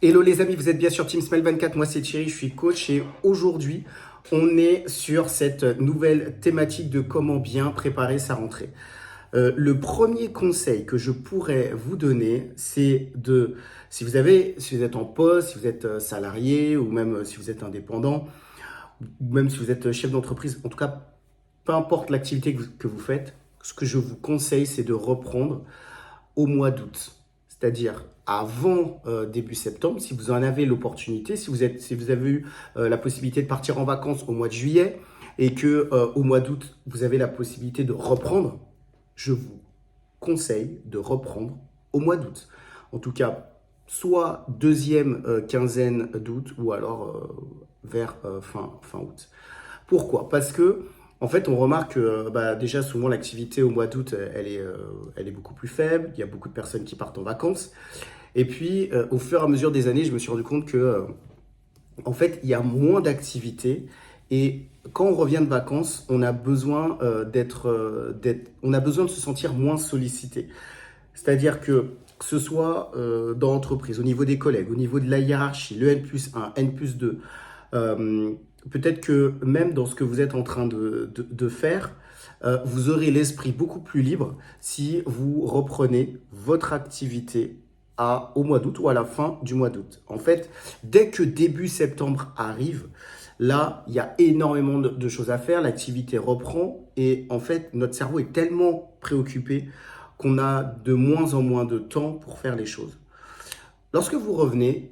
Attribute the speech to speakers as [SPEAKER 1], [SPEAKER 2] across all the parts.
[SPEAKER 1] Hello les amis, vous êtes bien sur Team Smile 24, moi c'est Thierry, je suis coach et aujourd'hui on est sur cette nouvelle thématique de comment bien préparer sa rentrée. Le premier conseil que je pourrais vous donner, c'est si vous êtes en poste, si vous êtes salarié ou même si vous êtes indépendant, ou même si vous êtes chef d'entreprise, en tout cas, peu importe l'activité que vous faites, ce que je vous conseille, c'est de reprendre au mois d'août, c'est-à-dire avant début septembre, si vous en avez l'opportunité, si vous avez eu la possibilité de partir en vacances au mois de juillet et que au mois d'août, vous avez la possibilité de reprendre, je vous conseille de reprendre au mois d'août. En tout cas, soit deuxième quinzaine d'août ou alors vers fin août. Pourquoi? Parce que en fait, on remarque que déjà souvent l'activité au mois d'août, elle est beaucoup plus faible. Il y a beaucoup de personnes qui partent en vacances. Et puis, au fur et à mesure des années, je me suis rendu compte que, en fait, il y a moins d'activités. Et quand on revient de vacances, on a besoin on a besoin de se sentir moins sollicité. C'est-à-dire que ce soit dans l'entreprise, au niveau des collègues, au niveau de la hiérarchie, le N+1, N+2, peut-être que même dans ce que vous êtes en train de faire, vous aurez l'esprit beaucoup plus libre si vous reprenez votre activité au mois d'août ou à la fin du mois d'août. En fait, dès que début septembre arrive, là, il y a énormément de choses à faire, l'activité reprend et en fait, notre cerveau est tellement préoccupé qu'on a de moins en moins de temps pour faire les choses. Lorsque vous revenez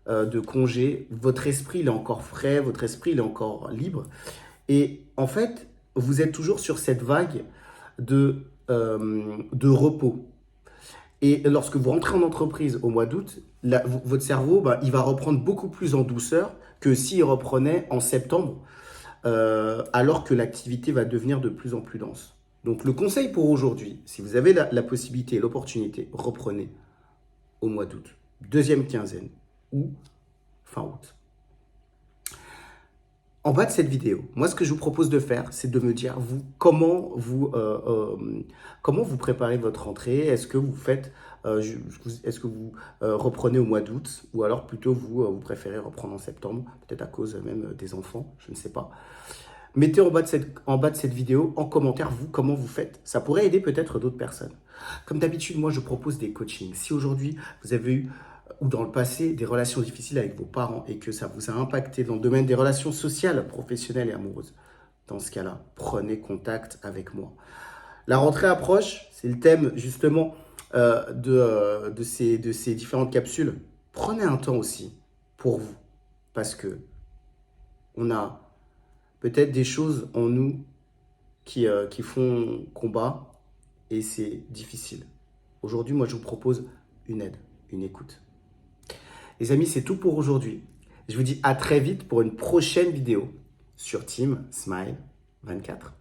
[SPEAKER 1] de congé, votre esprit il est encore frais, votre esprit il est encore libre. Et en fait, vous êtes toujours sur cette vague de repos. Et lorsque vous rentrez en entreprise au mois d'août, votre cerveau, il va reprendre beaucoup plus en douceur que s'il reprenait en septembre, alors que l'activité va devenir de plus en plus dense. Donc le conseil pour aujourd'hui, si vous avez la possibilité et l'opportunité, reprenez au mois d'août, deuxième quinzaine ou fin août. En bas de cette vidéo, moi, ce que je vous propose de faire, c'est de me dire, comment vous préparez votre rentrée. Est-ce que vous reprenez au mois d'août ou alors plutôt vous préférez reprendre en septembre, peut-être à cause même des enfants, je ne sais pas. Mettez en bas de cette vidéo, en commentaire, comment vous faites. Ça pourrait aider peut-être d'autres personnes. Comme d'habitude, moi, je propose des coachings. Si aujourd'hui, vous avez eu ou dans le passé des relations difficiles avec vos parents et que ça vous a impacté dans le domaine des relations sociales, professionnelles et amoureuses, dans ce cas-là, prenez contact avec moi. La rentrée approche, c'est le thème justement de ces différentes capsules. Prenez un temps aussi pour vous parce que on a peut-être des choses en nous qui font combat et c'est difficile. Aujourd'hui, moi, je vous propose une aide, une écoute. Les amis, c'est tout pour aujourd'hui. Je vous dis à très vite pour une prochaine vidéo sur Team Smile 24.